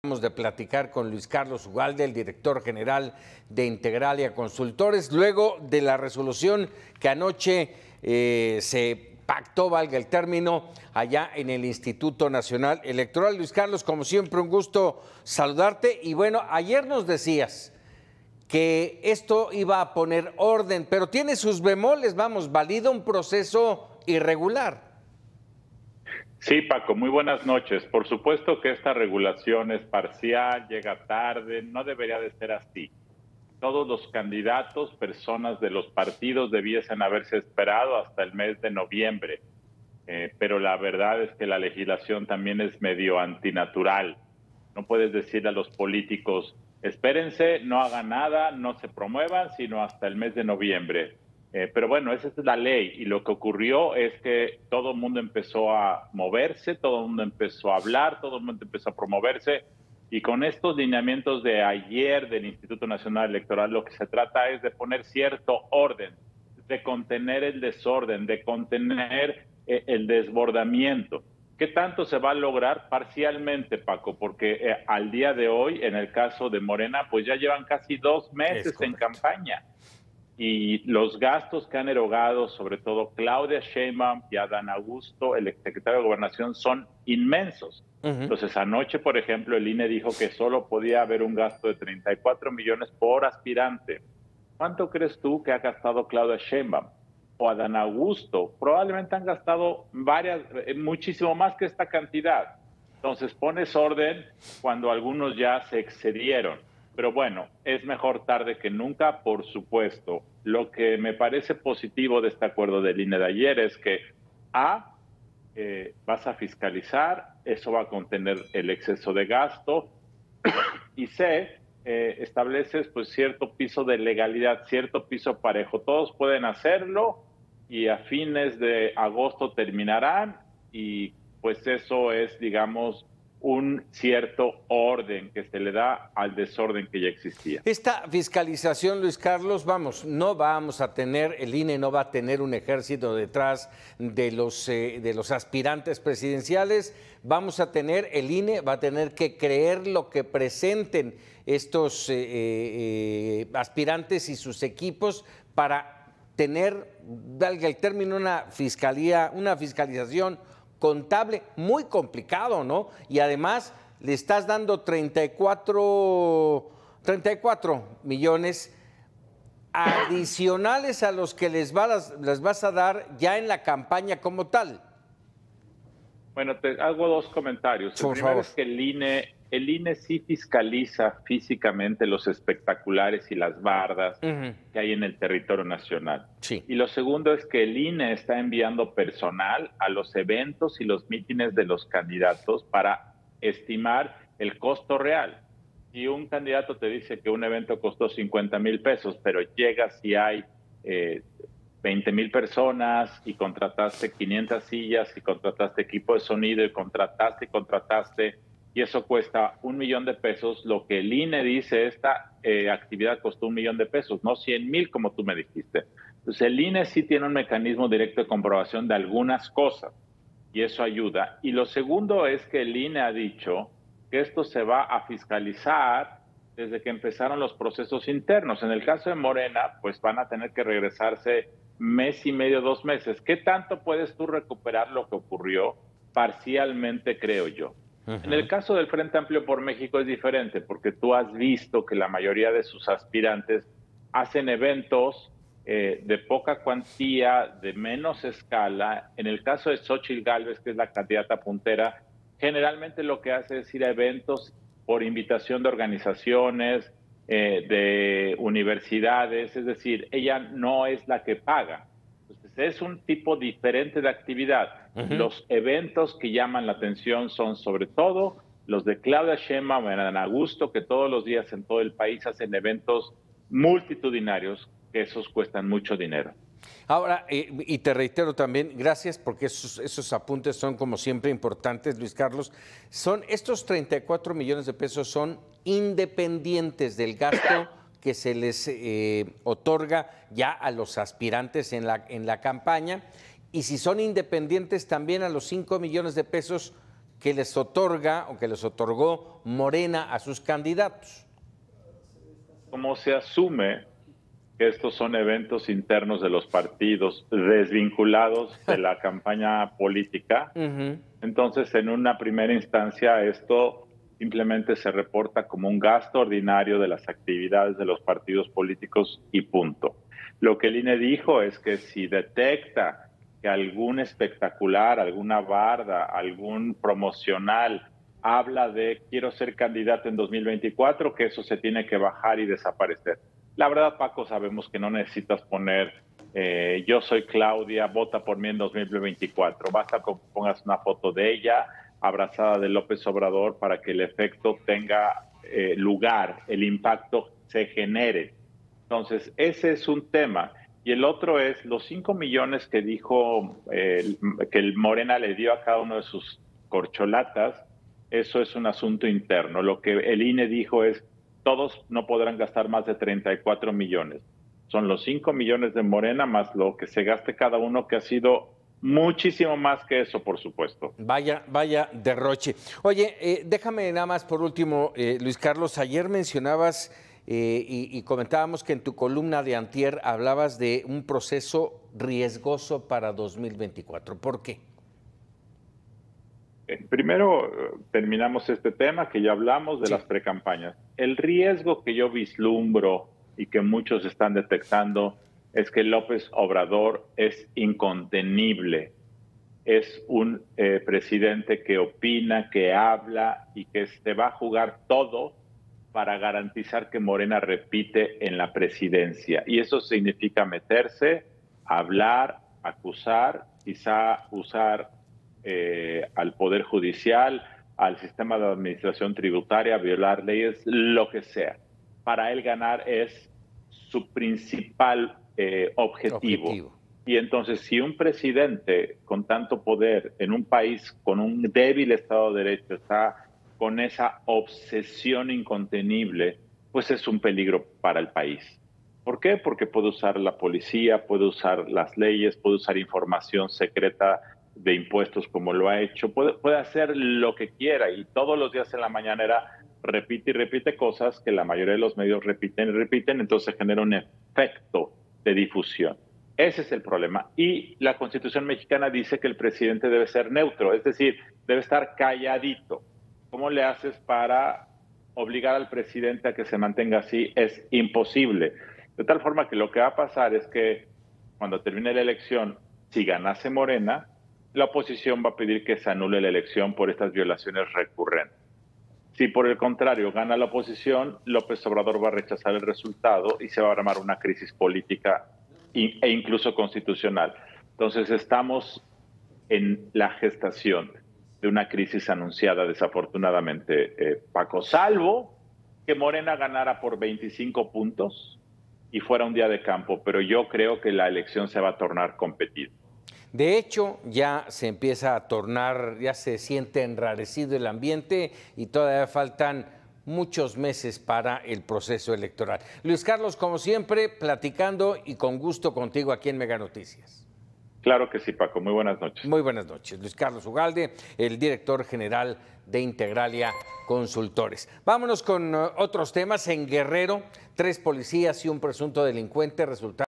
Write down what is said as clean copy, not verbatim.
De platicar con Luis Carlos Ugalde, el director general de Integralia Consultores, luego de la resolución que anoche se pactó, valga el término, allá en el Instituto Nacional Electoral. Luis Carlos, como siempre, un gusto saludarte. Y bueno, ayer nos decías que esto iba a poner orden, pero tiene sus bemoles, vamos, valida un proceso irregular. Sí, Paco, muy buenas noches. Por supuesto que esta regulación es parcial, llega tarde, no debería de ser así. Todos los candidatos, personas de los partidos debiesen haberse esperado hasta el mes de noviembre, pero la verdad es que la legislación también es medio antinatural. No puedes decirle a los políticos, espérense, no hagan nada, no se promuevan, sino hasta el mes de noviembre. Pero bueno, esa es la ley y lo que ocurrió es que todo el mundo empezó a moverse, todo el mundo empezó a hablar, todo el mundo empezó a promoverse y con estos lineamientos de ayer del Instituto Nacional Electoral lo que se trata es de poner cierto orden, de contener el desorden, de contener el desbordamiento. ¿Qué tanto se va a lograr? Parcialmente, Paco, porque al día de hoy, en el caso de Morena, pues ya llevan casi 2 meses en campaña. Y los gastos que han erogado, sobre todo Claudia Sheinbaum y Adán Augusto, el exsecretario de Gobernación, son inmensos. Entonces, anoche, por ejemplo, el INE dijo que solo podía haber un gasto de 34 millones por aspirante. ¿Cuánto crees tú que ha gastado Claudia Sheinbaum o Adán Augusto? Probablemente han gastado muchísimo más que esta cantidad. Entonces, pones orden cuando algunos ya se excedieron. Pero bueno, es mejor tarde que nunca, por supuesto. Lo que me parece positivo de este acuerdo del INE de ayer es que vas a fiscalizar, eso va a contener el exceso de gasto, y estableces pues cierto piso de legalidad, cierto piso parejo. Todos pueden hacerlo y a fines de agosto terminarán y pues eso es, digamos, un cierto orden que se le da al desorden que ya existía. Esta fiscalización, Luis Carlos, vamos, no vamos a tener, el INE no va a tener un ejército detrás de los aspirantes presidenciales, vamos a tener, el INE va a tener que creer lo que presenten estos aspirantes y sus equipos para tener, valga el término, una fiscalización contable muy complicado, ¿no? Y además le estás dando 34 millones adicionales a los que les vas a dar ya en la campaña como tal. Bueno, te hago 2 comentarios. El primero es que el INE sí fiscaliza físicamente los espectaculares y las bardas que hay en el territorio nacional. Sí. Y lo segundo es que el INE está enviando personal a los eventos y los mítines de los candidatos para estimar el costo real. Si un candidato te dice que un evento costó 50,000 pesos, pero llegas y hay 20,000 personas y contrataste 500 sillas y contrataste equipo de sonido y contrataste y eso cuesta 1 millón de pesos, lo que el INE dice, esta actividad costó 1 millón de pesos, no 100,000 como tú me dijiste. Entonces el INE sí tiene un mecanismo directo de comprobación de algunas cosas y eso ayuda. Y lo segundo es que el INE ha dicho que esto se va a fiscalizar desde que empezaron los procesos internos. En el caso de Morena, pues van a tener que regresarse 1 mes y medio, 2 meses. ¿Qué tanto puedes tú recuperar lo que ocurrió? Parcialmente, creo yo. En el caso del Frente Amplio por México es diferente, porque tú has visto que la mayoría de sus aspirantes hacen eventos de poca cuantía, de menos escala. En el caso de Xóchitl Gálvez, que es la candidata puntera, generalmente lo que hace es ir a eventos por invitación de organizaciones, de universidades, es decir, ella no es la que paga. Entonces, es un tipo diferente de actividad. Los eventos que llaman la atención son sobre todo los de Claudia Sheinbaum y Adán Augusto, que todos los días en todo el país hacen eventos multitudinarios, que esos cuestan mucho dinero. Ahora, y te reitero también, gracias porque esos apuntes son como siempre importantes, Luis Carlos, estos 34 millones de pesos son independientes del gasto que se les otorga ya a los aspirantes en la campaña, y si son independientes también a los 5 millones de pesos que les otorga o que les otorgó Morena a sus candidatos. Como se asume que estos son eventos internos de los partidos desvinculados de la campaña política, entonces en una primera instancia esto simplemente se reporta como un gasto ordinario de las actividades de los partidos políticos y punto. Lo que el INE dijo es que si detecta que algún espectacular, alguna barda, algún promocional habla de quiero ser candidato en 2024, que eso se tiene que bajar y desaparecer. La verdad, Paco, sabemos que no necesitas poner yo soy Claudia, vota por mí en 2024. Basta que pongas una foto de ella abrazada de López Obrador para que el efecto tenga lugar, el impacto se genere. Entonces, ese es un tema. Y el otro es los 5 millones que dijo que el Morena le dio a cada uno de sus corcholatas. Eso es un asunto interno. Lo que el INE dijo es todos no podrán gastar más de 34 millones. Son los 5 millones de Morena más lo que se gaste cada uno, que ha sido muchísimo más que eso, por supuesto. Vaya derroche. Oye, déjame nada más por último, Luis Carlos, ayer mencionabas y comentábamos que en tu columna de antier hablabas de un proceso riesgoso para 2024. ¿Por qué? Primero, terminamos este tema que ya hablamos de las precampañas. El riesgo que yo vislumbro y que muchos están detectando es que López Obrador es incontenible. Es un presidente que opina, que habla y que se va a jugar todo para garantizar que Morena repite en la presidencia. Y eso significa meterse, hablar, acusar, quizá usar al Poder Judicial, al sistema de administración tributaria, violar leyes, lo que sea. Para él ganar es su principal objetivo. Y entonces, si un presidente con tanto poder en un país con un débil Estado de Derecho está con esa obsesión incontenible, pues es un peligro para el país. ¿Por qué? Porque puede usar la policía, puede usar las leyes, puede usar información secreta de impuestos como lo ha hecho, puede hacer lo que quiera y todos los días en la mañanera repite y repite cosas que la mayoría de los medios repiten y repiten, entonces genera un efecto de difusión. Ese es el problema. Y la Constitución mexicana dice que el presidente debe ser neutro, es decir, debe estar calladito. ¿Cómo le haces para obligar al presidente a que se mantenga así? Es imposible. De tal forma que lo que va a pasar es que cuando termine la elección, si ganase Morena, la oposición va a pedir que se anule la elección por estas violaciones recurrentes. Si por el contrario gana la oposición, López Obrador va a rechazar el resultado y se va a armar una crisis política e incluso constitucional. Entonces estamos en la gestación de una crisis anunciada desafortunadamente, Paco, salvo que Morena ganara por 25 puntos y fuera un día de campo, pero yo creo que la elección se va a tornar competida. De hecho, ya se empieza a tornar, ya se siente enrarecido el ambiente y todavía faltan muchos meses para el proceso electoral. Luis Carlos, como siempre, platicando y con gusto contigo aquí en Mega Noticias. Claro que sí, Paco. Muy buenas noches. Muy buenas noches. Luis Carlos Ugalde, el director general de Integralia Consultores. Vámonos con otros temas. En Guerrero, 3 policías y un presunto delincuente resultaron